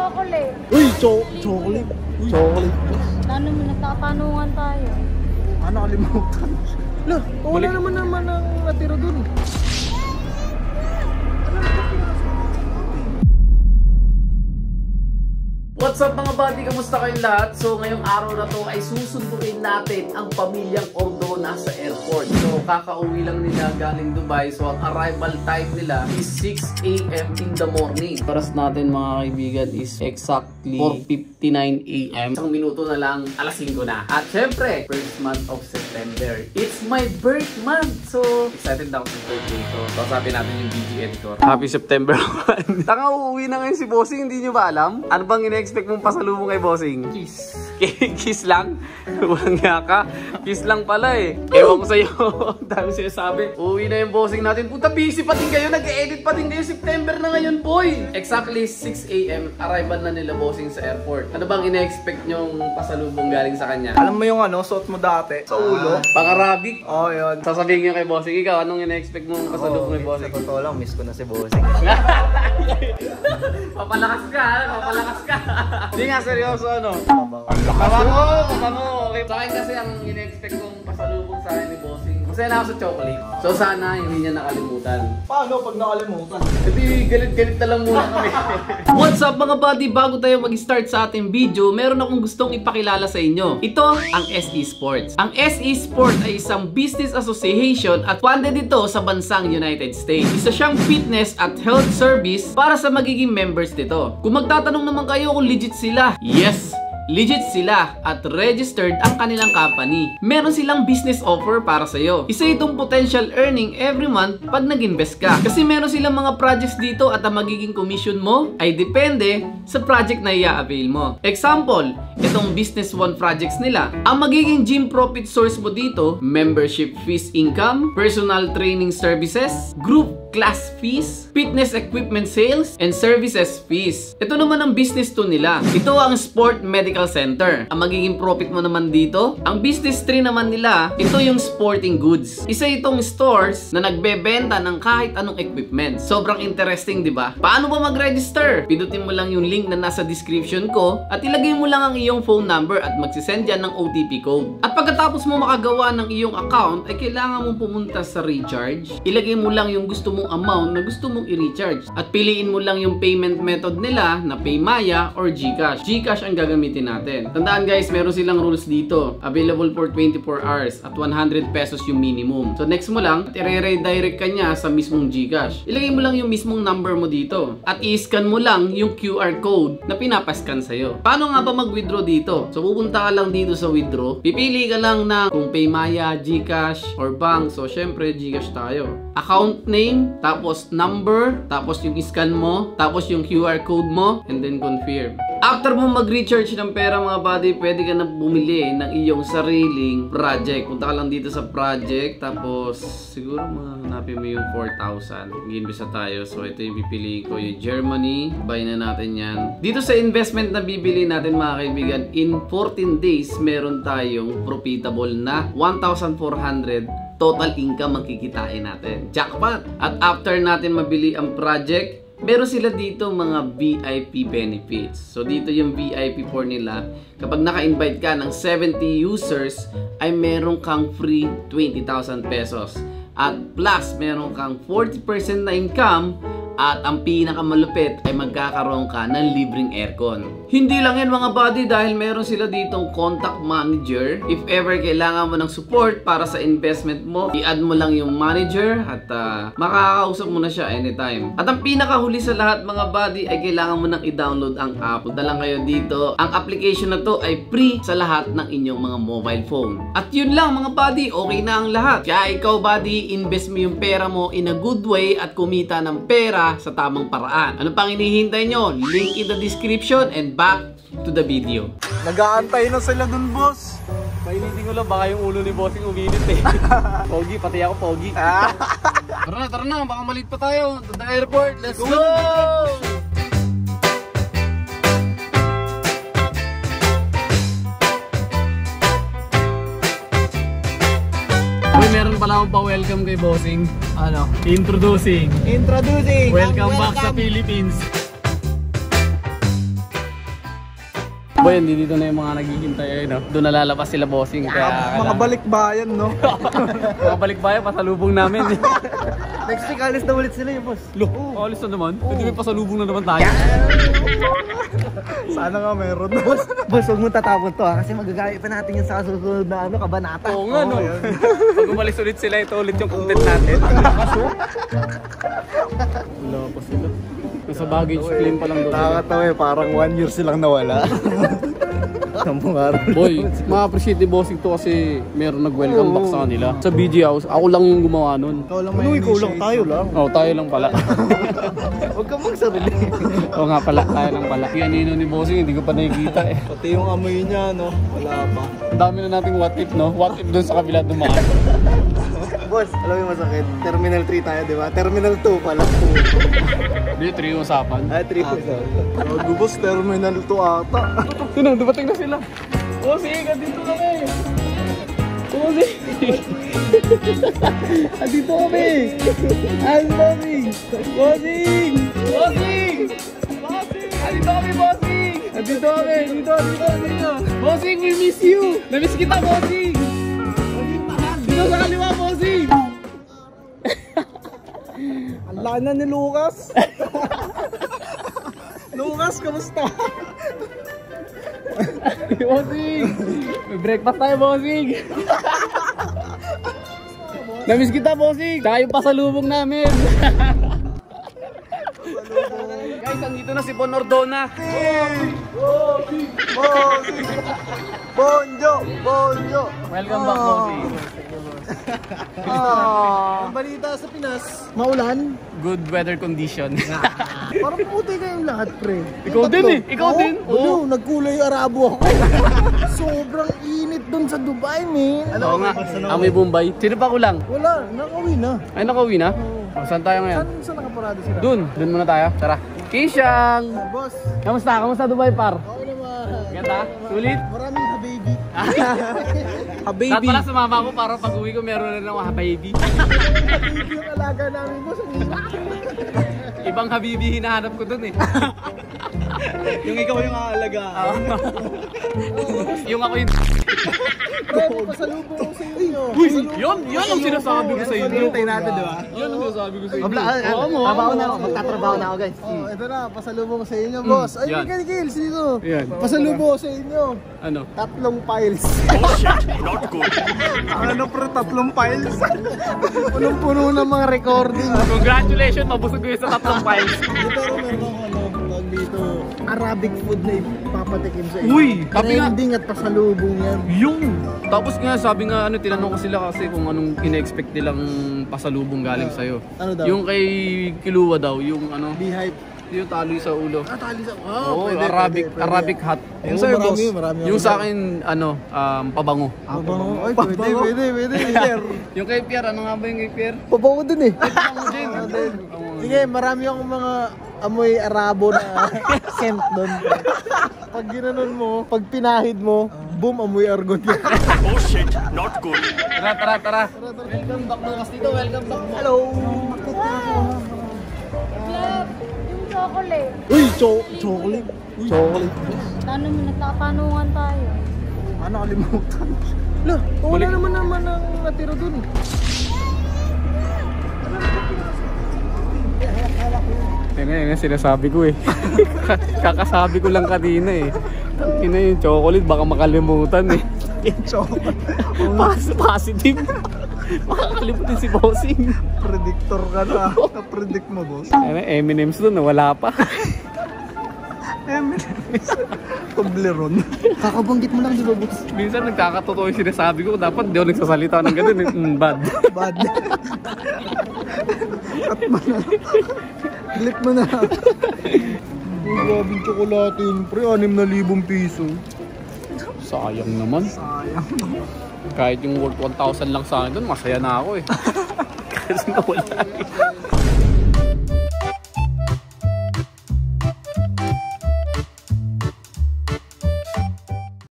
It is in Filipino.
chocolate. Uy, chocolate. Uy. Chocolate. Ano mo, nagtatanungan tayo. Ano, kalimutan? Lah, wala naman ang natira dun. What's up mga buddy? Kamusta kayong lahat? So ngayong araw na to ay susunduin natin ang pamilyang Ordo nasa airport. So kakauwi lang nila galing Dubai. So ang arrival time nila is 6 AM in the morning. Oras natin mga kaibigan is exactly 4:59 AM. Isang minuto na lang, alas 5 na. At syempre, first month of September. It's my birth month. So excited na ako sa birthday ko. So sabi natin yung BG editor. Happy September 1. Tanga, uuwi na ngayon si Bossing. Hindi nyo ba alam? Ano bang expect mong pasalubong kay Bossing? Kiss. Kiss lang? Huwag nga ka. Kiss lang pala eh. Ewan ko sa'yo. Dami siya sabi. Uwi na yung Bossing natin. Puta, busy pa din kayo. Nag-edit pa din kayo. September na ngayon, boy. Exactly 6 AM, arrival na nila Bossing sa airport. Ano bang ina-expect nyong pasalubong galing sa kanya? Alam mo yung ano, suot mo dati sa ulo? Pang-Arabic? Oo, yun. Sasabihin nyo kay Bossing. Ikaw, anong ina-expect mong pasalubong kay Bossing? Sa totoo lang, miss ko na si Bossing. Papalakas ka, papalakas ka. Hindi nga, seryoso, ano? Mabango. Mabango. Okay. Sa akin kasi ang ina-expect kong pasalubong sa akin ni Bossing. Masaya na ako sa chocolate. So sana hindi niya nakalimutan. Paano pag nakalimutan? Kasi galit-galit na lang muna kami. What's up mga buddy? Bago tayo mag-start sa ating video, meron akong gustong ipakilala sa inyo. Ito ang SE Sports. Ang SE Sports ay isang business association at funded ito sa bansang United States. Isa siyang fitness at health service para sa magiging members nito. Kung magtatanong naman kayo kung legit sila, yes! Legit sila at registered ang kanilang company. Meron silang business offer para sa'yo. Isa itong potential earning every month pag nag-invest ka. Kasi meron silang mga projects dito at ang magiging commission mo ay depende sa project na i-avail mo. Example, itong Business One projects nila. Ang magiging gym profit source mo dito, membership fees income, personal training services, group class fees, fitness equipment sales, and services fees. Ito naman ang business to nila. Ito ang Sport Medical Center. Ang magiging profit mo naman dito, ang business tree naman nila, ito yung sporting goods. Isa itong stores na nagbebenta ng kahit anong equipment. Sobrang interesting, di ba? Paano ba mag-register? Pindutin mo lang yung link na nasa description ko at ilagay mo lang ang iyong phone number at magsisend yan ng OTP code. At pagkatapos mo makagawa ng iyong account, ay kailangan mong pumunta sa recharge. Ilagay mo lang yung gusto mong amount na gusto mong i-recharge. At piliin mo lang yung payment method nila na PayMaya or GCash. GCash ang gagamitin natin. Tandaan guys, meron silang rules dito. Available for 24 hours at 100 pesos yung minimum. So next mo lang, at i-redirect ka niya sa mismong GCash. Ilagay mo lang yung mismong number mo dito. At i-scan mo lang yung QR code na pinapascan sa'yo. Paano nga ba mag-withdraw dito? So pupunta ka lang dito sa withdraw. Pipili ka lang na kung PayMaya, GCash, or bank. So syempre GCash tayo. Account name, tapos number, tapos yung scan mo, tapos yung QR code mo, and then confirm. After mo mag-recharge ng pera mga buddy, pwede ka na bumili ng iyong sariling project. Punta ka lang dito sa project, tapos siguro hanapin mo yung 4,000. Mag-invest na tayo. So ito yung pipiliin ko, yung Germany. Buy na natin yan. Dito sa investment na bibili natin mga kaibigan, in 14 days, meron tayong profitable na 1,400 total income magkikitain natin. Jackpot! At after natin mabili ang project, meron sila dito mga VIP benefits. So dito yung VIP for nila. Kapag naka-invite ka ng 70 users, ay meron kang free 20,000 pesos. At plus, meron kang 40% na income. At ang pinakamalupit ay magkakaroon ka ng libreng aircon. Hindi lang yan mga buddy dahil meron sila ditong contact manager. If ever kailangan mo ng support para sa investment mo, i-add mo lang yung manager at makakausap mo na siya anytime. At ang pinakahuli sa lahat mga buddy ay kailangan mo nang i-download ang app. Punta lang kayo dito. Ang application na to ay free sa lahat ng inyong mga mobile phone. At yun lang mga buddy, okay na ang lahat. Kaya ikaw buddy, invest mo yung pera mo in a good way at kumita ng pera sa tamang paraan. Ano pang hinihintay nyo? Link in the description and back to the video. Nag-aantay na sila dun, boss. Painitin ko lang, baka yung ulo ni Bossing uminit eh. Pogi, pati ako pogi. Tara na, baka malit pa tayo. To the airport, let's go! Meron pala akong pa-welcome kay Bossing. Ano? Introducing. Introducing! Welcome back sa Philippines. Boy, hindi dito na yung mga naghihintay ay, no? Doon nalalabas sila bossing. Kaya Mga balikbayan, no? mga balikbayan, pasalubong namin. Next week, alis na ulit sila yung boss. Alis na naman? Pwede may pasalubong na naman tayo. Sana nga meron. Boss, huwag mo tatapon to ha. Kasi magagamit pa natin yung sa susunod na kabanata. Oo nga, no? Pag umalis ulit sila, ito ulit yung content natin. Wala pa sila. Nasa baggage claim pa lang doon. Nakakatawa eh, parang 1 year silang nawala. Sampung araw. Boy, ma-appreciate ni bossing to kasi meron nag-welcome back sa kanila. Sa BG House, ako lang yung gumawa nun. Ikaw lang may tayo lang. Oo, tayo lang pala. Huwag kang magsarili. Oo nga pala, tayo lang pala. Yung nino ni bossing, hindi ko pa nakikita eh. Pati yung amoy niya, no? Wala pa. Ang dami na nating what if, no? What if dun sa kabila dumaan. Boss, alam mo yung masakit? Terminal 3 tayo, di ba? Terminal 2 pala. Hindi, 3 yung usapan. Ah, 3 po. Boss, Terminal 2 ata. Sino, dumating na sila. Bossing, andito kami. Bossing. Andito kami. Bossing. Bossing. Bossing. Andito kami, bossing. Andito kami. Dito. Bossing, we miss you. Namiss kita, bossing. Dito sa kaliwa, bossing. Ang laki na ni Lucas. Lucas, kamusta? Bossing! May breakfast tayo, bossing! Namiss kita, bossing! Tsaka yung pasalubong namin! Guys, andito na si Bon Ordona! Bonjo! Welcome back, bossing! Ang balita sa Pinas, maulan. Good weather condition. Parang puti kayong lahat, pre. Ikaw din eh! Ikaw din! Oo, nagkulay Arabo ako. Sobrang init dun sa Dubai, man. Oo nga, amoy Bombay. Sino pa kulang? Wala, nakauwi na. Ay, nakauwi na? Oh, saan tayo ngayon? Saan nakaparado sila? Dun muna tayo. Tara. Kisyang! Boss, Kamusta? Kamusta Dubai, par? okay naman. Ganda? Sulit? Maraming ha-baby. Dapat pala sumama ko para pag uwi ko meron na ng habibi. Ha-baby yung alaga namin, boss. Ang hirap. Ibang habibi hinahanap ko dun eh. Yung ikaw yung aalaga. Yung ako yung... Pre, pasalubong ko sa inyo. Uy! Yun ang sinasabi ko sa inyo. Hintay natin, di ba? Yun ang sinasabi ko sa inyo. Oo mo. Trabaho na ako. Magtatrabaho na ako, guys. Oh, ito na. Pasalubong ko sa inyo, boss. Ay, yan. hindi ka Gils dito. Yan. Pasalubong ko sa inyo. Ano? 3 files. Ano pre, 3 files? Punong-puno ng mga recording. Congratulations! Mabusog ko yun sa 3 files. Pero meron ako tawag dito, Arabic food na ipapatikim sa inyo. Uy! Sabi nga... Trending at pasalubong yan. Yung! Tapos nga sabi nga tinanong ko sila kasi kung anong ina-expect nilang pasalubong galing sa'yo. Ano daw? Yung kay Kiluwa daw, yung ano, Beehive. yung taloy sa ulo. Tali sa... Oo, pwede, Arabic pwede. Arabic hot. Yung sa'yo, boss. Marami Yung sa akin, pabango. Pabango. Ay, pwede. Yung kay Pierre, ano nga ba yung kay Pierre? Pabango din eh. Pabango din. Sige, marami akong mga amoy Arabo na scent doon. Pag ginanon mo, pag pinahid mo, boom, amoy argon ka. Oh shit, not good. Tara. Welcome back mga kastito, welcome back. Hello! Love, yung chocolate. Uy, chocolate. Chocolate. Nagtatanungan tayo. Ano, kalimutan? Lah, wala naman ang natira dun. Yung sinasabi ko eh. Kakasabi ko lang kanina eh. Ina yung chocolate, baka makalimutan eh. Positive. Makakalimutin si Bossing. Predictor ka na. Na-predict mo, boss. M&M's doon, wala pa. Toblerone. Kakabanggit mo lang, di ba, boss? Minsan nagkakatotoo yung sinasabi ko. Dapat di ako nagsasalita ng ganun eh. Bad. Bad. Cut mo na. Clip mo na. Uy, grabing tsokolate yun, pre. 6,000 piso. Sayang naman. Sayang. Kahit yung worth 1,000 lang sa akin doon, masaya na ako eh. Kasi nawala eh.